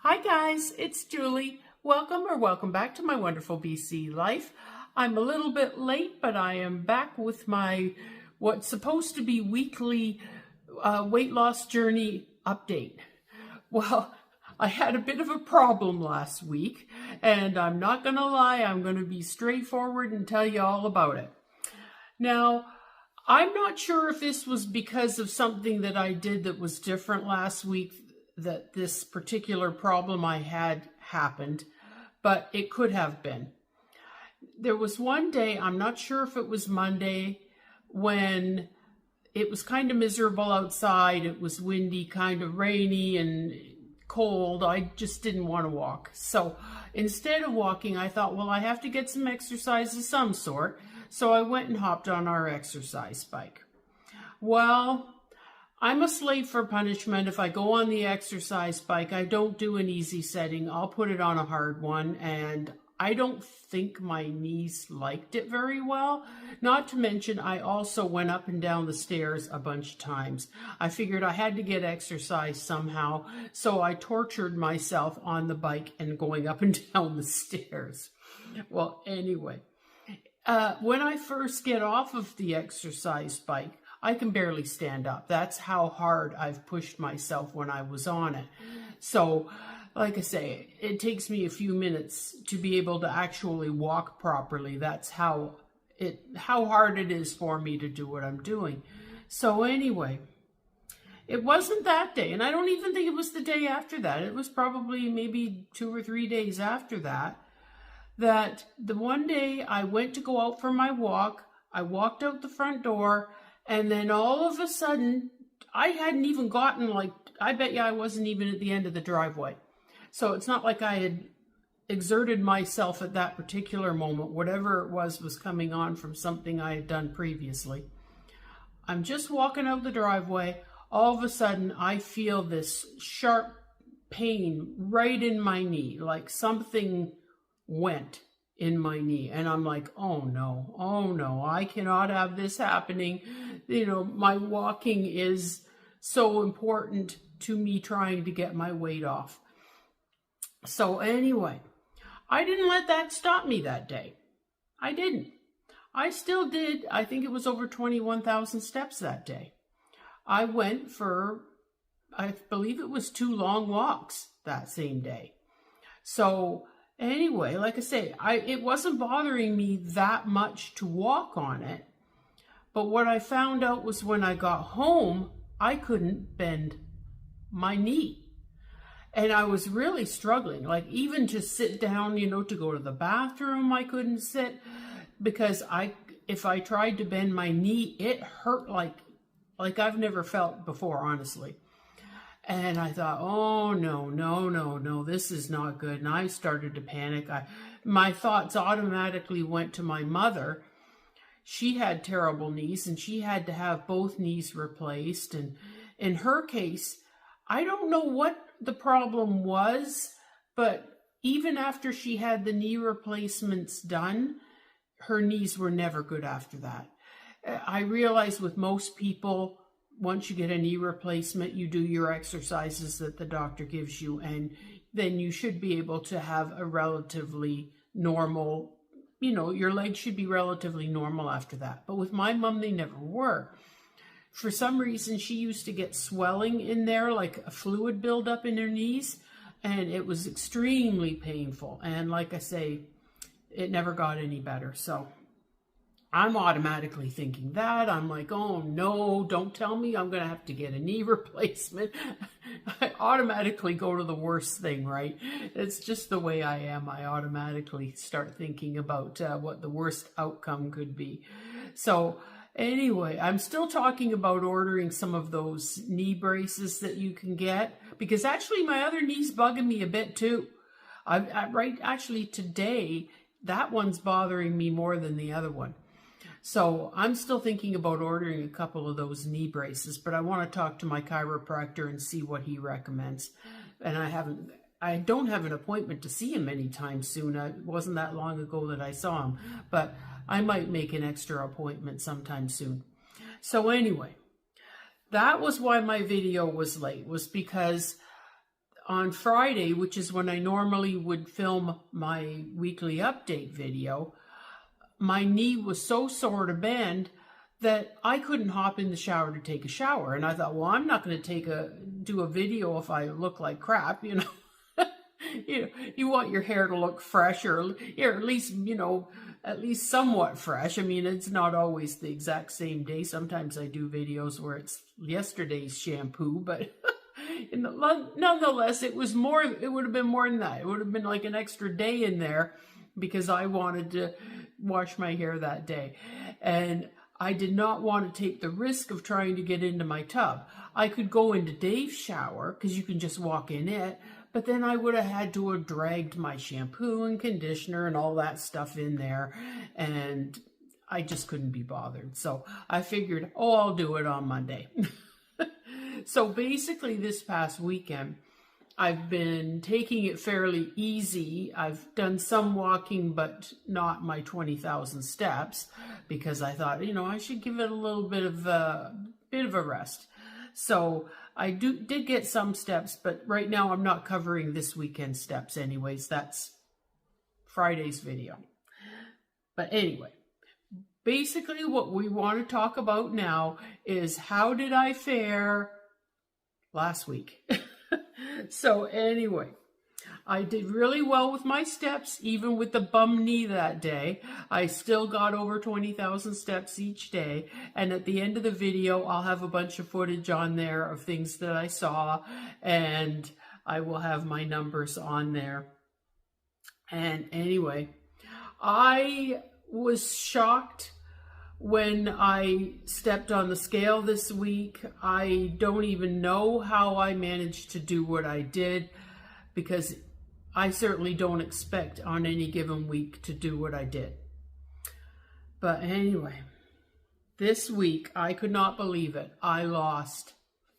Hi guys, it's Julie. Welcome back to my wonderful BC life. I'm a little bit late, but I am back with my what's supposed to be weekly weight loss journey update. Well, I had a bit of a problem last week, and I'm not gonna lie, I'm gonna be straightforward and tell you all about it. Now, I'm not sure if this was because of something that I did that was different last week that this particular problem I had happened, but it could have been. There was one day, I'm not sure if it was Monday, when it was kind of miserable outside. It was windy, kind of rainy and cold. I just didn't want to walk. So instead of walking, I thought, well, I have to get some exercise of some sort. So I went and hopped on our exercise bike. Well, I'm a slave for punishment. If I go on the exercise bike, I don't do an easy setting. I'll put it on a hard one, and I don't think my knees liked it very well. Not to mention, I also went up and down the stairs a bunch of times. I figured I had to get exercise somehow, so I tortured myself on the bike and going up and down the stairs. Well, anyway, when I first get off of the exercise bike, I can barely stand up. That's how hard I've pushed myself when I was on it. So, like I say, it takes me a few minutes to be able to actually walk properly. That's how hard it is for me to do what I'm doing. So anyway, it wasn't that day, and I don't even think it was the day after that. It was probably maybe 2 or 3 days after that, that the one day I went to go out for my walk. I walked out the front door, and then all of a sudden, I hadn't even gotten, I bet you I wasn't even at the end of the driveway. So it's not like I had exerted myself at that particular moment. Whatever it was coming on from something I had done previously. I'm just walking out the driveway. All of a sudden, I feel this sharp pain right in my knee, like something went in my knee, and I'm like, oh no, I cannot have this happening. You know, my walking is so important to me trying to get my weight off. So anyway, I didn't let that stop me that day. I didn't. I still did, I think it was over 21,000 steps that day. I went for, I believe it was 2 long walks that same day. So anyway, like I say, it wasn't bothering me that much to walk on it. But what I found out was when I got home, I couldn't bend my knee. And I was really struggling, like even to sit down, to go to the bathroom, I couldn't sit because if I tried to bend my knee, it hurt like I've never felt before, honestly. And I thought, oh, no, this is not good. And I started to panic. My thoughts automatically went to my mother. She had terrible knees, and she had to have both knees replaced. And in her case, I don't know what the problem was, but even after she had the knee replacements done, her knees were never good after that. I realize with most people, once you get a knee replacement, you do your exercises that the doctor gives you, and then you should be able to have a relatively normal, your legs should be relatively normal after that. But with my mom, they never were. For some reason, she used to get swelling in there, like a fluid buildup in her knees, and it was extremely painful. And like I say, it never got any better. So I'm automatically thinking that. I'm like, oh no, don't tell me I'm going to have to get a knee replacement. I automatically go to the worst thing, right? It's just the way I am. I automatically start thinking about what the worst outcome could be. So anyway, I'm still talking about ordering some of those knee braces that you can get, because actually my other knee's bugging me a bit too. Actually today, that one's bothering me more than the other one. So I'm still thinking about ordering a couple of those knee braces, but I want to talk to my chiropractor and see what he recommends. And I don't have an appointment to see him anytime soon. It wasn't that long ago that I saw him, but I might make an extra appointment sometime soon. So anyway, that was why my video was late, was because on Friday, which is when I normally would film my weekly update video, my knee was so sore to bend that I couldn't hop in the shower to take a shower. And I thought, well, I'm not going to do a video if I look like crap, you know. You want your hair to look fresh, or at least, at least somewhat fresh. I mean, it's not always the exact same day. Sometimes I do videos where it's yesterday's shampoo, but nonetheless, it would have been more than that. It would have been like an extra day in there because I wanted to wash my hair that day. And I did not want to take the risk of trying to get into my tub. I could go into Dave's shower because you can just walk in it, but then I would have had to have dragged my shampoo and conditioner and all that stuff in there, and I just couldn't be bothered. So I figured, I'll do it on Monday. So basically this past weekend, I've been taking it fairly easy. I've done some walking, but not my 20,000 steps because I thought, I should give it a little bit of a rest. So I did get some steps, but right now I'm not covering this weekend's steps anyways. That's Friday's video. But anyway, basically what we want to talk about now is how did I fare last week? So anyway, I did really well with my steps, even with the bum knee that day. I still got over 20,000 steps each day. And at the end of the video, I'll have a bunch of footage on there of things that I saw, and I will have my numbers on there. And anyway, I was shocked when I stepped on the scale this week. I don't even know how I managed to do what I did, because I certainly don't expect on any given week to do what I did. But anyway, this week, I could not believe it. I lost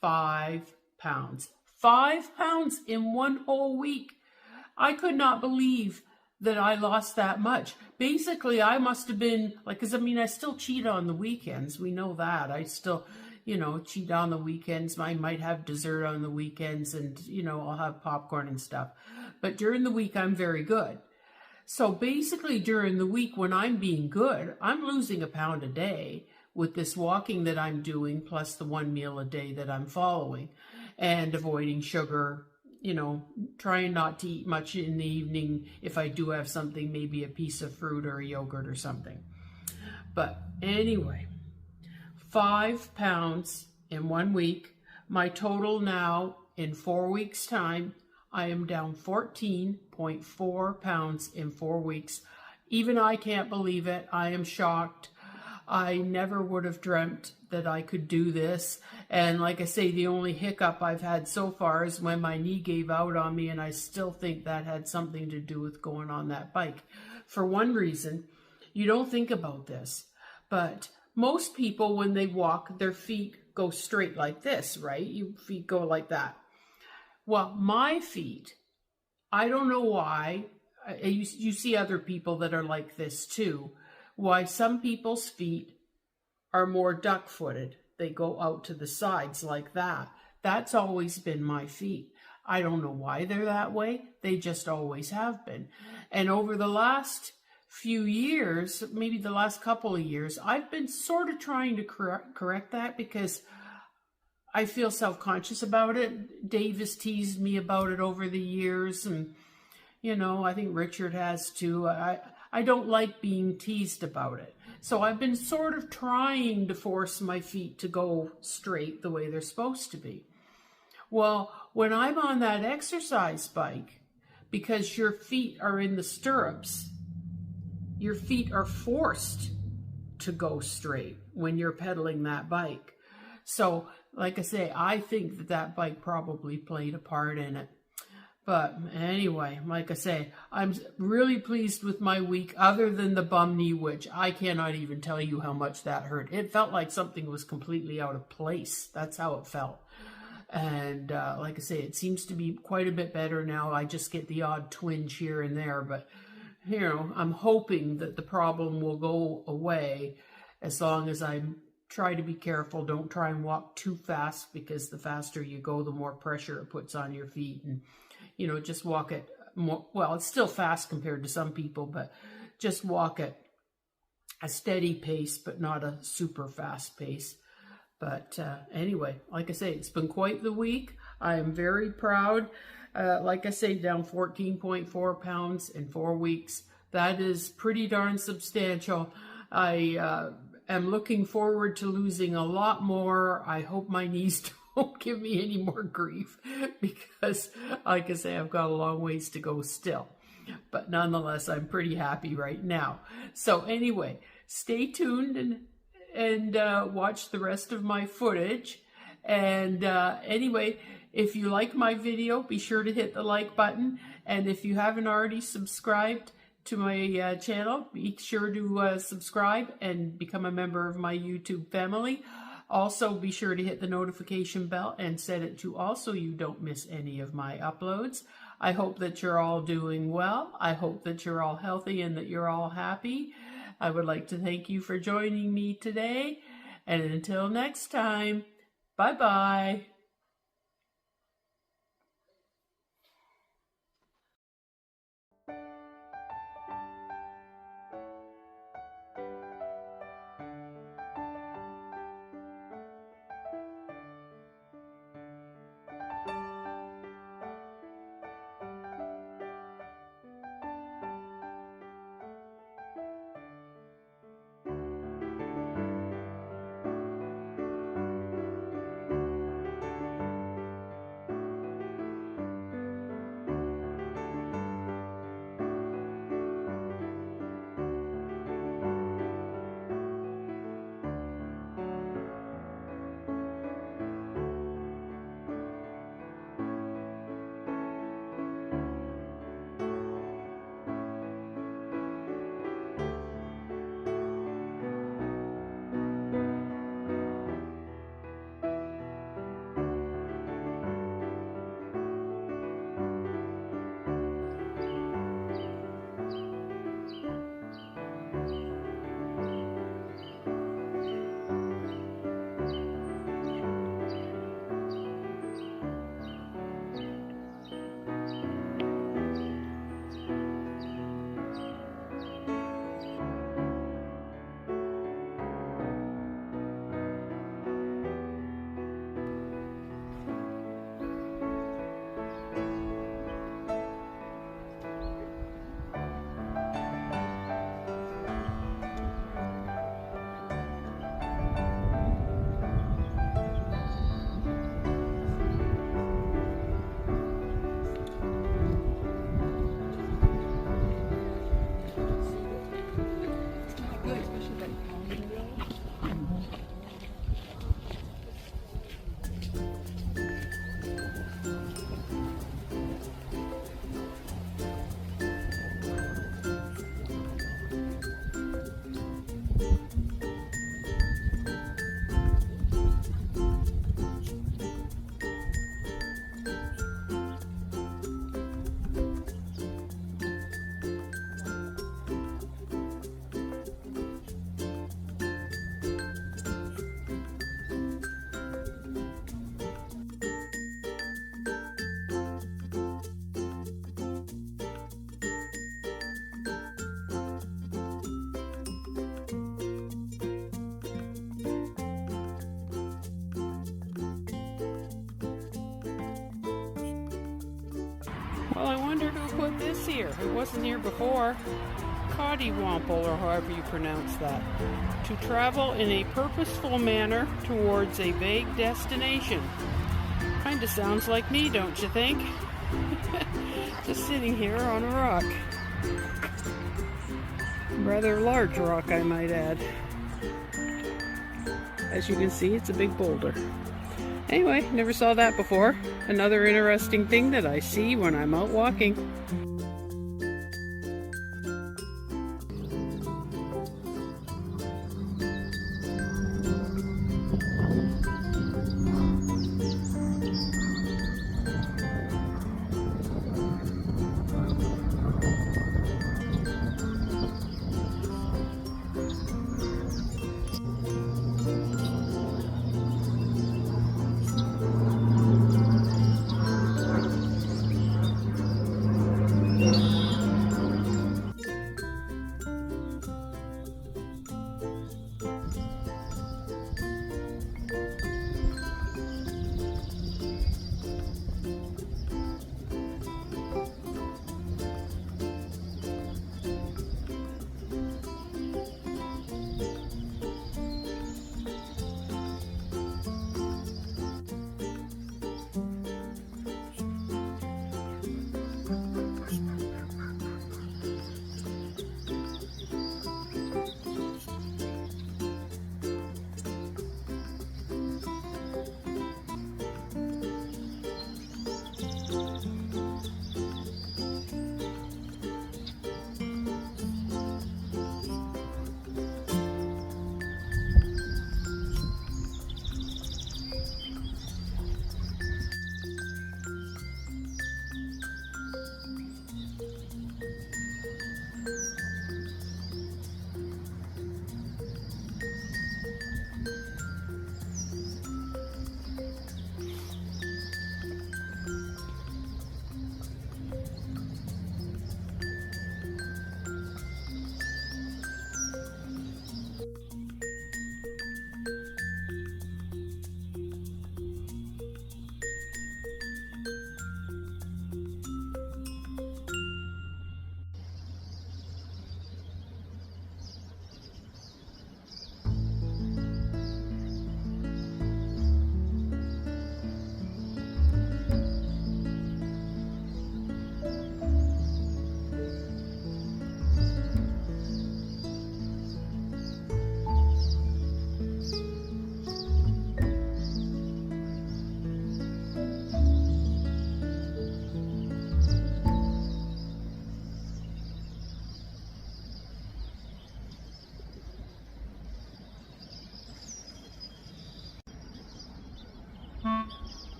5 pounds. 5 pounds in one whole week. I could not believe that I lost that much. Basically, I must have been, because I still cheat on the weekends. We know that. I still, cheat on the weekends. I might have dessert on the weekends, and, I'll have popcorn and stuff. But during the week, I'm very good. So basically, during the week, when I'm being good, I'm losing 1 pound a day with this walking that I'm doing, plus the 1 meal a day that I'm following, and avoiding sugar, trying not to eat much in the evening. If I do have something, maybe a piece of fruit or a yogurt or something. But anyway, 5 pounds in 1 week. My total now in 4 weeks' time, I am down 14.4 pounds in 4 weeks. Even I can't believe it. I am shocked. I never would have dreamt that I could do this. And like I say, the only hiccup I've had so far is when my knee gave out on me, and I still think that had something to do with going on that bike. For one reason, you don't think about this, but most people, when they walk, their feet go straight like this, right? Your feet go like that. Well, my feet, I don't know why. You see other people that are like this too. Why some people's feet are more duck-footed. They go out to the sides like that. That's always been my feet. I don't know why they're that way. They just always have been. And over the last few years, maybe the last couple of years, I've been sort of trying to correct that, because I feel self-conscious about it. Dave has teased me about it over the years, and I think Richard has too. I don't like being teased about it. So I've been sort of trying to force my feet to go straight the way they're supposed to be. Well, when I'm on that exercise bike, because your feet are in the stirrups, your feet are forced to go straight when you're pedaling that bike. So, like I say, I think that bike probably played a part in it. But anyway, like I say, I'm really pleased with my week, other than the bum knee, which I cannot even tell you how much that hurt. It felt like something was completely out of place. That's how it felt. And like I say, it seems to be quite a bit better now. I just get the odd twinge here and there. But, I'm hoping that the problem will go away as long as I'm try to be careful. Don't try and walk too fast, because the faster you go, the more pressure it puts on your feet. And, you know, just walk at more, well, it's still fast compared to some people, but just walk at a steady pace, but not a super fast pace. But anyway, like I say, it's been quite the week. I am very proud. Like I say, down 14.4 pounds in 4 weeks. That is pretty darn substantial. I am looking forward to losing a lot more. I hope my knees don't give me any more grief, because, like I say, I've got a long ways to go still. But nonetheless, I'm pretty happy right now. So anyway, stay tuned and watch the rest of my footage. And anyway, if you like my video, be sure to hit the like button. And if you haven't already subscribed to my channel, be sure to subscribe and become a member of my YouTube family. Also, be sure to hit the notification bell and set it to all so you don't miss any of my uploads. I hope that you're all doing well. I hope that you're all healthy and that you're all happy. I would like to thank you for joining me today. And until next time, bye-bye. Well, I wonder who put this here. It wasn't here before. Cottywomple, or however you pronounce that. To travel in a purposeful manner towards a vague destination. Kinda sounds like me, don't you think? Just sitting here on a rock. Rather large rock, I might add. As you can see, it's a big boulder. Anyway, never saw that before. Another interesting thing that I see when I'm out walking.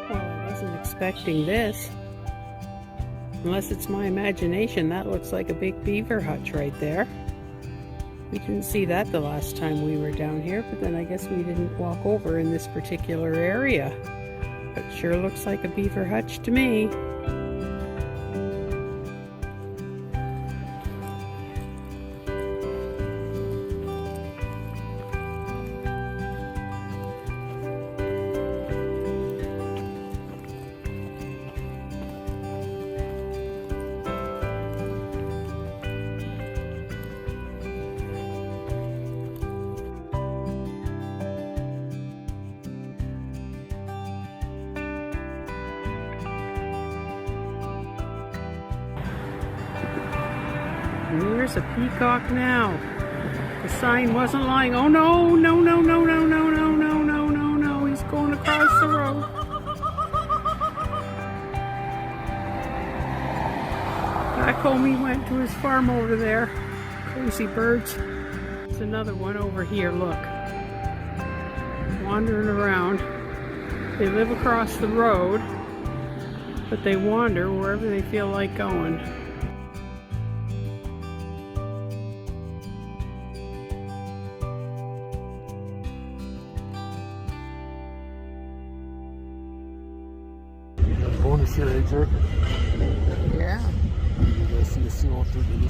Well, I wasn't expecting this. Unless it's my imagination, that looks like a big beaver hutch right there. We didn't see that the last time we were down here, but then I guess we didn't walk over in this particular area. But sure looks like a beaver hutch to me. And there's a peacock now. The sign wasn't lying. Oh no, no, no, no, no, no, no, no, no, no, no. He's going across the road. Back home he went to his farm over there. Crazy birds. There's another one over here, look. Wandering around. They live across the road, but they wander wherever they feel like going. Bonus here, Adrian. Yeah. You guys see the seal through the